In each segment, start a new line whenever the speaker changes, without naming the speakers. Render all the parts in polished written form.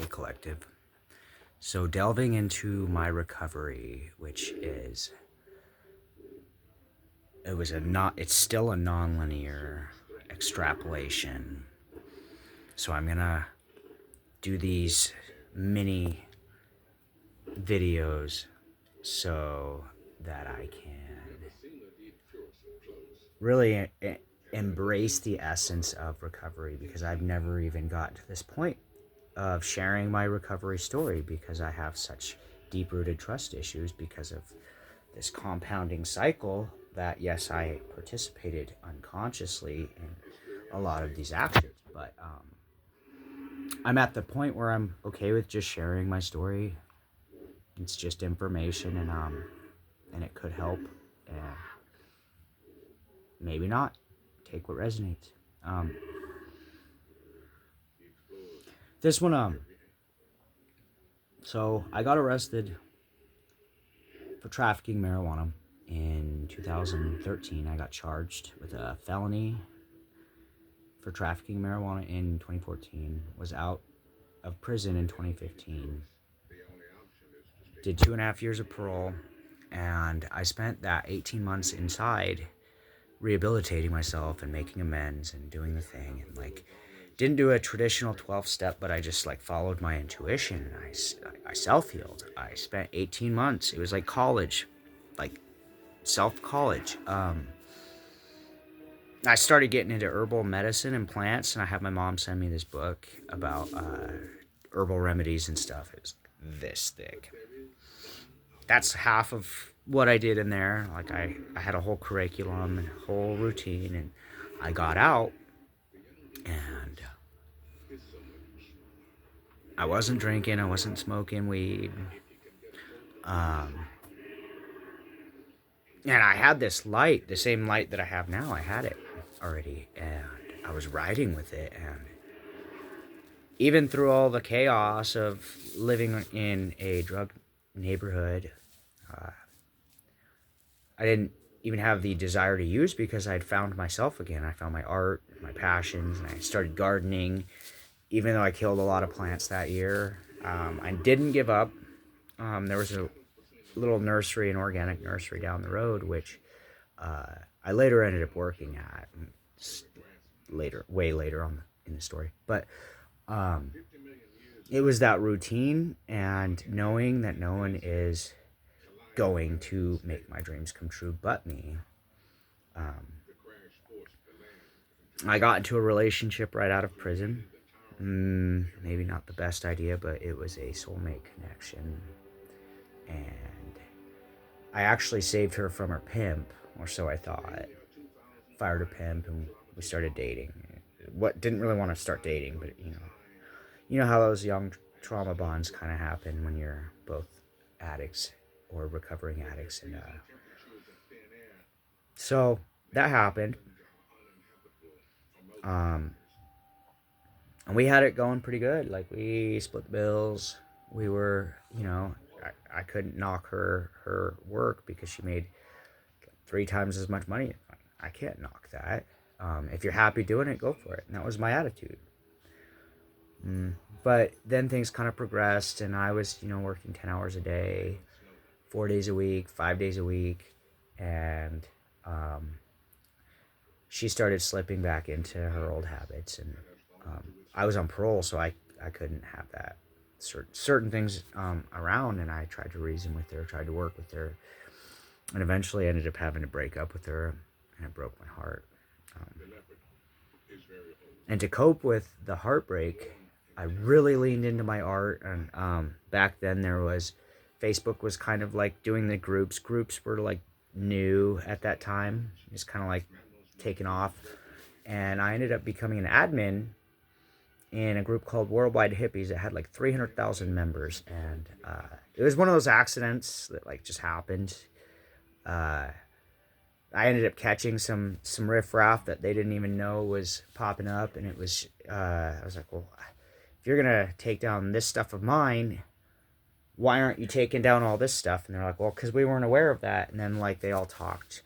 Hey Collective. So delving into my recovery, which is it's still a nonlinear extrapolation. So I'm gonna do these mini videos so that I can really embrace the essence of recovery, because I've never even gotten to this point of sharing my recovery story, because I have such deep-rooted trust issues because of this compounding cycle that, yes, I participated unconsciously in a lot of these actions, but I'm at the point where I'm okay with just sharing my story. It's just information, and it could help, and maybe not. Take what resonates. This one, so I got arrested for trafficking marijuana in 2013. I got charged with a felony for trafficking marijuana in 2014. Was out of prison in 2015. Did 2.5 years of parole, and I spent that 18 months inside rehabilitating myself and making amends and doing the thing, and like didn't do a traditional 12 step, but I just like followed my intuition, and I self-healed. I spent 18 months. It was like college, like self-college. I started getting into herbal medicine and plants, and I had my mom send me this book about herbal remedies and stuff. It was this thick. That's half of what I did in there. Like I had a whole curriculum and a whole routine, and I got out, and I wasn't drinking, I wasn't smoking weed. And I had this light, the same light that I have now. I had it already, and I was riding with it. And even through all the chaos of living in a drug neighborhood, I didn't even have the desire to use, because I'd found myself again. I found my art, my passions, and I started gardening, even though I killed a lot of plants that year. I didn't give up. There was a little nursery, an organic nursery down the road, which I later ended up working at later, way later on in the story. But it was that routine and knowing that no one is going to make my dreams come true but me. I got into a relationship right out of prison. Maybe not the best idea, but it was a soulmate connection. And I actually saved her from her pimp, or so I thought. Fired her pimp, and we started dating. What didn't really want to start dating, but you know how those young trauma bonds kind of happen when you're both addicts or recovering addicts, and so that happened. And we had it going pretty good. Like, we split the bills. We were, I couldn't knock her work because she made 3 times as much money. I can't knock that. If you're happy doing it, go for it. And that was my attitude. But then things kind of progressed, and I was, working 10 hours a day, 4 days a week, 5 days a week, and she started slipping back into her old habits, and I was on parole, so I couldn't have that certain things around, and I tried to reason with her, tried to work with her, and eventually ended up having to break up with her, and it broke my heart. And to cope with the heartbreak, I really leaned into my art, and back then Facebook was kind of like doing the groups. Groups were like new at that time. It's kind of like taken off, and I ended up becoming an admin in a group called Worldwide Hippies that had like 300,000 members, and it was one of those accidents that like just happened. I ended up catching some riffraff that they didn't even know was popping up, and it was I was like, well, if you're gonna take down this stuff of mine, why aren't you taking down all this stuff? And they're like, well, because we weren't aware of that. And then like they all talked,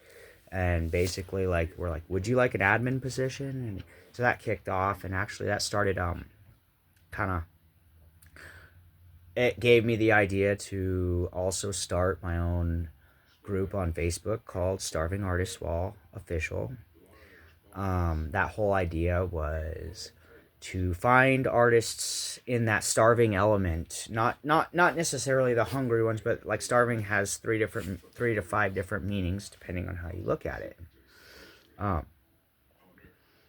and basically like we're like, would you like an admin position? And so that kicked off, and actually that started kind of it gave me the idea to also start my own group on Facebook called Starving Artist Wall Official. That whole idea was to find artists in that starving element, not necessarily the hungry ones, but like starving has three to five different meanings depending on how you look at it. Um,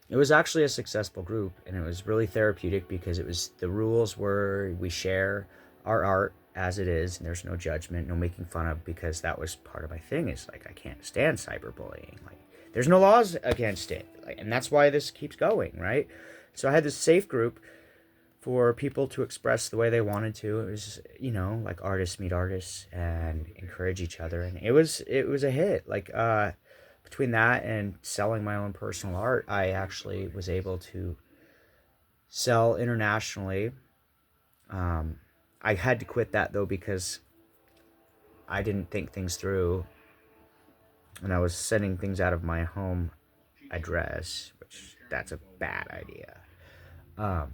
it was actually a successful group, and it was really therapeutic because the rules were we share our art as it is, and there's no judgment, no making fun of, because that was part of my thing. Is like I can't stand cyberbullying. Like there's no laws against it, like, and that's why this keeps going, right? So I had this safe group for people to express the way they wanted to. It was, like artists meet artists and encourage each other, and it was a hit. Like between that and selling my own personal art, I actually was able to sell internationally. I had to quit that though because I didn't think things through, and I was sending things out of my home address, which that's a bad idea. Um,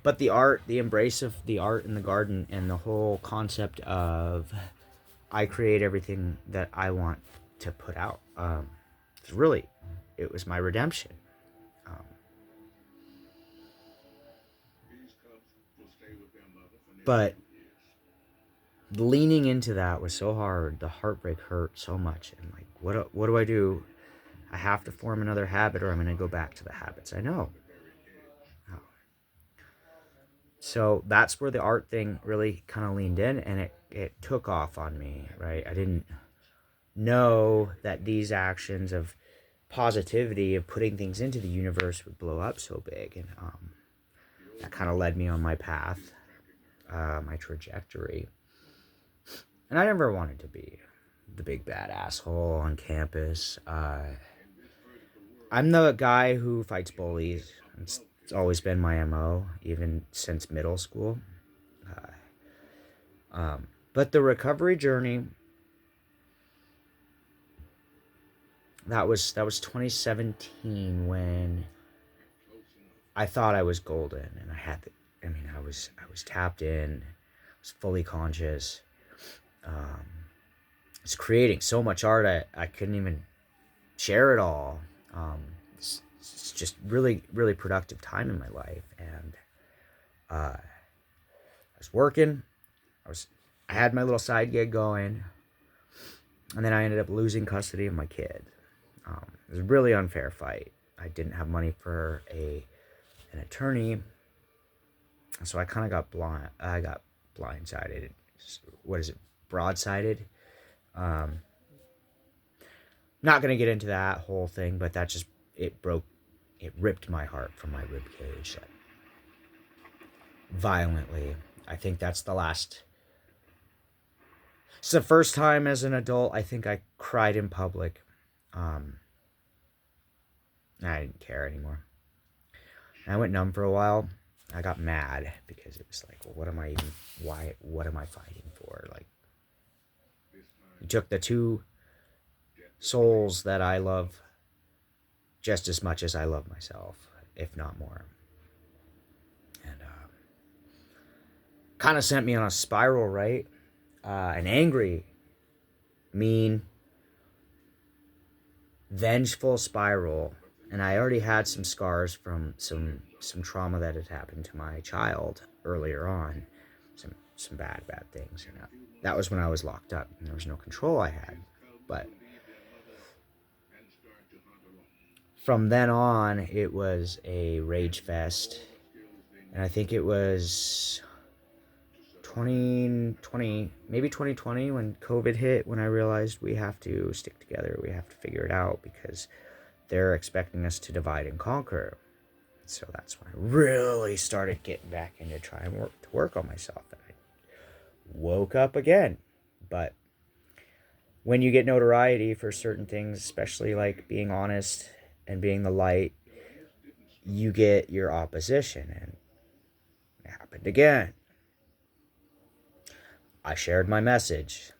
but the embrace of the art in the garden, and the whole concept of I create everything that I want to put out. It was my redemption. Um, but leaning into that was so hard. The heartbreak hurt so much, and like, what do I do? I have to form another habit, or I'm going to go back to the habits I know. So that's where the art thing really kind of leaned in, and it took off on me, right? I didn't know that these actions of positivity, of putting things into the universe, would blow up so big. And that kind of led me on my path, my trajectory. And I never wanted to be the big bad asshole on campus. I'm the guy who fights bullies. It's always been my MO, even since middle school. But the recovery journey, that was 2017 when I thought I was golden, and I was tapped in, I was fully conscious. I was creating so much art I couldn't even share it all. It's just really, really productive time in my life, and I was working. I had my little side gig going, and then I ended up losing custody of my kid. It was a really unfair fight. I didn't have money for an attorney, so I kind of got blindsided. What is it? Broadsided. Not gonna get into that whole thing, but that just it ripped my heart from my rib cage, like, violently. I think that's the last. It's the first time as an adult I think I cried in public. I didn't care anymore. I went numb for a while. I got mad because it was like, well, what am I fighting for? Like, you took the two souls that I love just as much as I love myself, if not more. And kind of sent me on a spiral, right? An angry, mean, vengeful spiral. And I already had some scars from some trauma that had happened to my child earlier on, some bad things. And that was when I was locked up, and there was no control I had. But from then on, it was a rage fest, and I think it was 2020, maybe 2020, when COVID hit, when I realized we have to stick together, we have to figure it out, because they're expecting us to divide and conquer. So that's when I really started getting back into trying to work on myself, and I woke up again. But when you get notoriety for certain things, especially like being honest and being the light, you get your opposition, and it happened again. I shared my message.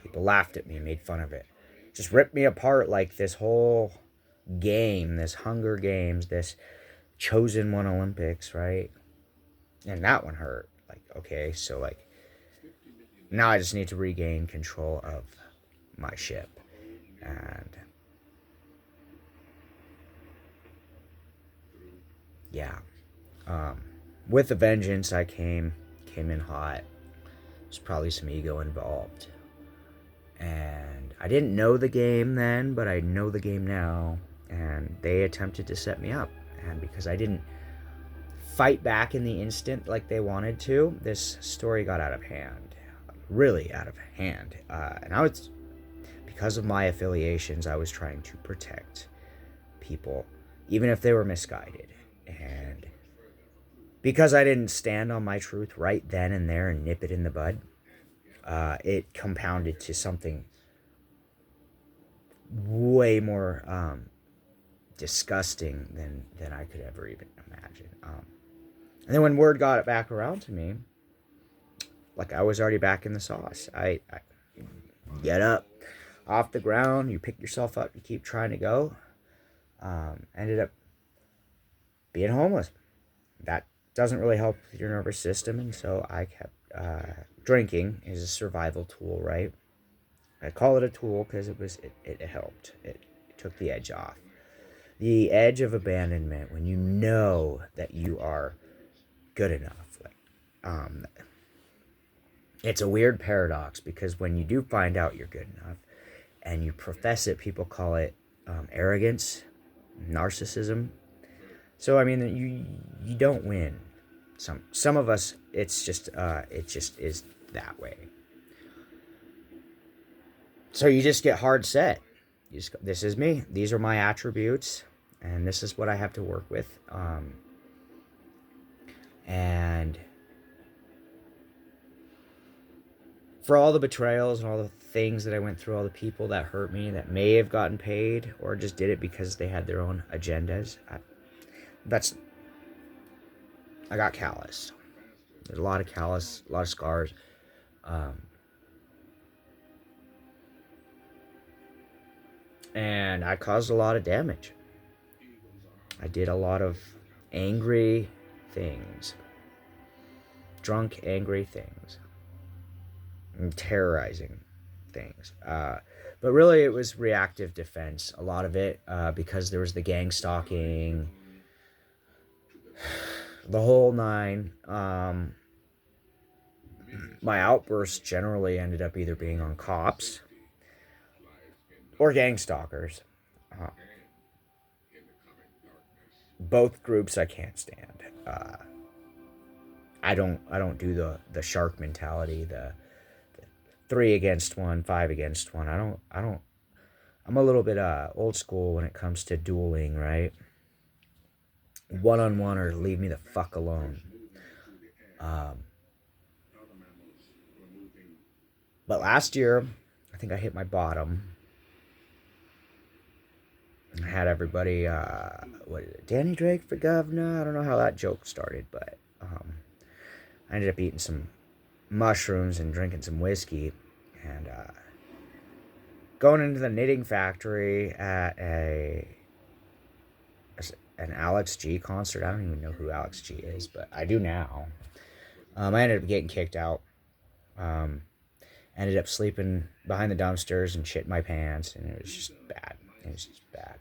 People laughed at me, made fun of it. Just ripped me apart, like this whole game, this Hunger Games, this Chosen One Olympics, right? And that one hurt. Like, okay, so like now I just need to regain control of my ship. And yeah, with the vengeance, I came in hot. There's probably some ego involved. And I didn't know the game then, but I know the game now. And they attempted to set me up. And because I didn't fight back in the instant like they wanted to, this story got out of hand. Really out of hand. And I was, because of my affiliations, I was trying to protect people, even if they were misguided. And because I didn't stand on my truth right then and there and nip it in the bud, it compounded to something way more disgusting than I could ever even imagine. And then when word got it back around to me, like I was already back in the sauce. I get up off the ground, you pick yourself up, you keep trying to go. Ended up being homeless. That doesn't really help with your nervous system, and so I kept drinking is a survival tool, right? I call it a tool because it helped. It took the edge off. The edge of abandonment when you know that you are good enough. It's a weird paradox because when you do find out you're good enough and you profess it, people call it arrogance, narcissism. So I mean, you don't win. Some of us, it just is that way. So you just get hard set. You just go, this is me. These are my attributes, and this is what I have to work with. And for all the betrayals and all the things that I went through, all the people that hurt me, that may have gotten paid or just did it because they had their own agendas, I got callous. There's a lot of callous, a lot of scars. And I caused a lot of damage. I did a lot of angry things. Drunk, angry things. And terrorizing things. But really it was reactive defense. A lot of it because there was the gang stalking, the whole nine. My outbursts generally ended up either being on cops or gang stalkers. Both groups I can't stand. I don't do the shark mentality, the 3 against 1, 5 against 1. I don't. I'm a little bit old school when it comes to dueling, right? 1-on-1 or leave me the fuck alone. But last year, I think I hit my bottom. I had everybody, what is it, Danny Drake for governor? I don't know how that joke started, but I ended up eating some mushrooms and drinking some whiskey and going into the knitting factory at an Alex G concert. I don't even know who Alex G is, but I do now. I ended up getting kicked out. Ended up sleeping behind the dumpsters and shit my pants, and it was just bad. It was just bad.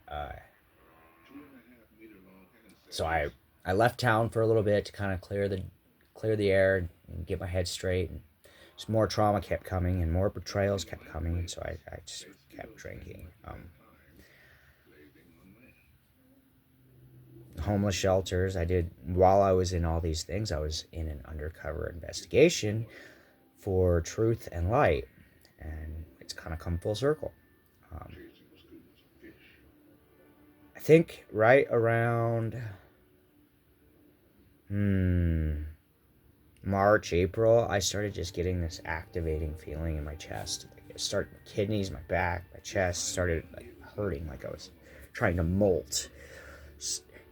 So I left town for a little bit to kind of clear the air and get my head straight. And just more trauma kept coming and more betrayals kept coming, and so I just kept drinking. Homeless shelters. I did, while I was in all these things, I was in an undercover investigation for truth and light, and it's kind of come full circle. I think right around March, April, I started just getting this activating feeling in my chest. Like it started, my kidneys, my back, my chest started like hurting, like I was trying to molt.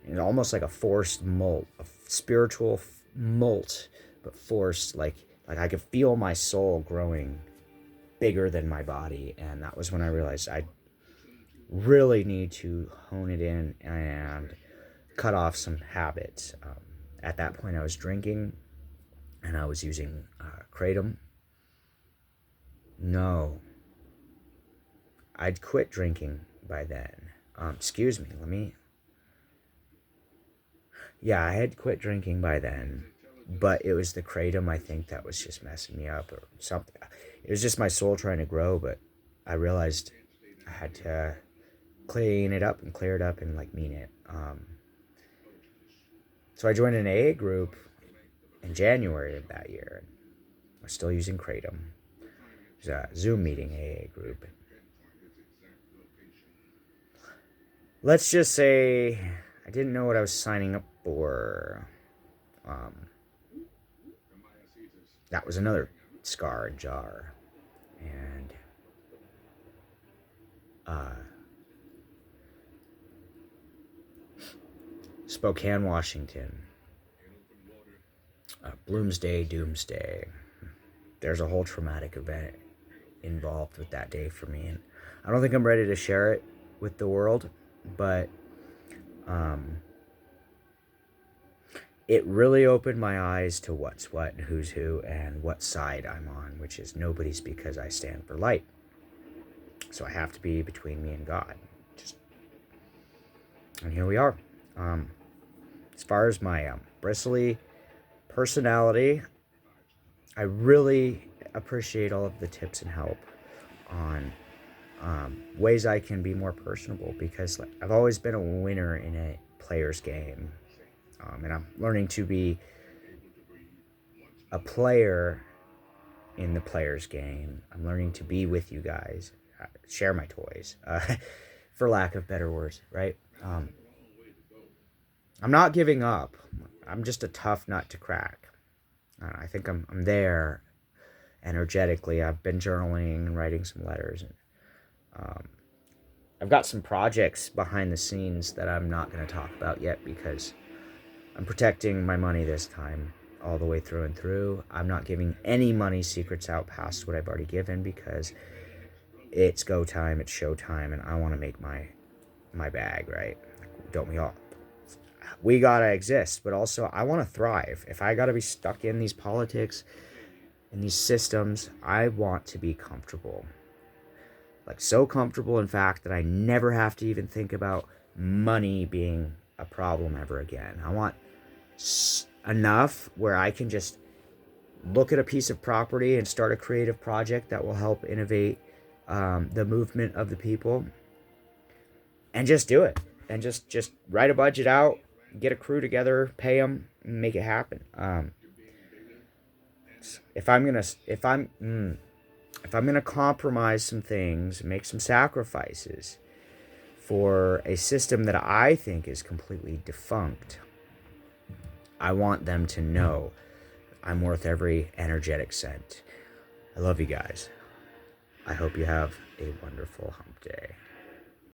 And almost like a forced molt, a spiritual molt, but forced. Like I could feel my soul growing bigger than my body, and that was when I realized I really need to hone it in and cut off some habits. At that point, I was drinking, and I was using kratom. No, I'd quit drinking by then. Excuse me, Yeah, I had quit drinking by then, but it was the kratom, I think, that was just messing me up or something. It was just my soul trying to grow, but I realized I had to clean it up and clear it up and like mean it. So I joined an AA group in January of that year. I was still using kratom. It was a Zoom meeting AA group. Let's just say I didn't know what I was signing up for. That was another scar and jar. And Spokane, Washington. Bloomsday, Doomsday. There's a whole traumatic event involved with that day for me. And I don't think I'm ready to share it with the world, but it really opened my eyes to what's what and who's who and what side I'm on, which is nobody's, because I stand for light. So I have to be between me and God. And here we are. As far as my bristly personality, I really appreciate all of the tips and help on ways I can be more personable, because I've always been a winner in a player's game, and I'm learning to be a player in the player's game. I'm learning to be with you guys, share my toys, for lack of better words, right? I'm not giving up. I'm just a tough nut to crack. I think I'm there energetically. I've been journaling and writing some letters. And I've got some projects behind the scenes that I'm not going to talk about yet, because I'm protecting my money this time all the way through and through. I'm not giving any money secrets out past what I've already given, because it's go time, it's show time, and I want to make my bag, right? Don't we all? We gotta exist, but also I want to thrive. If I gotta be stuck in these politics, in these systems, I want to be comfortable. Like, so comfortable, in fact, that I never have to even think about money being a problem ever again. I want enough where I can just look at a piece of property and start a creative project that will help innovate the movement of the people, and just do it, and just write a budget out, get a crew together, pay them, and make it happen. If I'm gonna compromise some things, make some sacrifices for a system that I think is completely defunct, I want them to know I'm worth every energetic cent. I love you guys. I hope you have a wonderful hump day.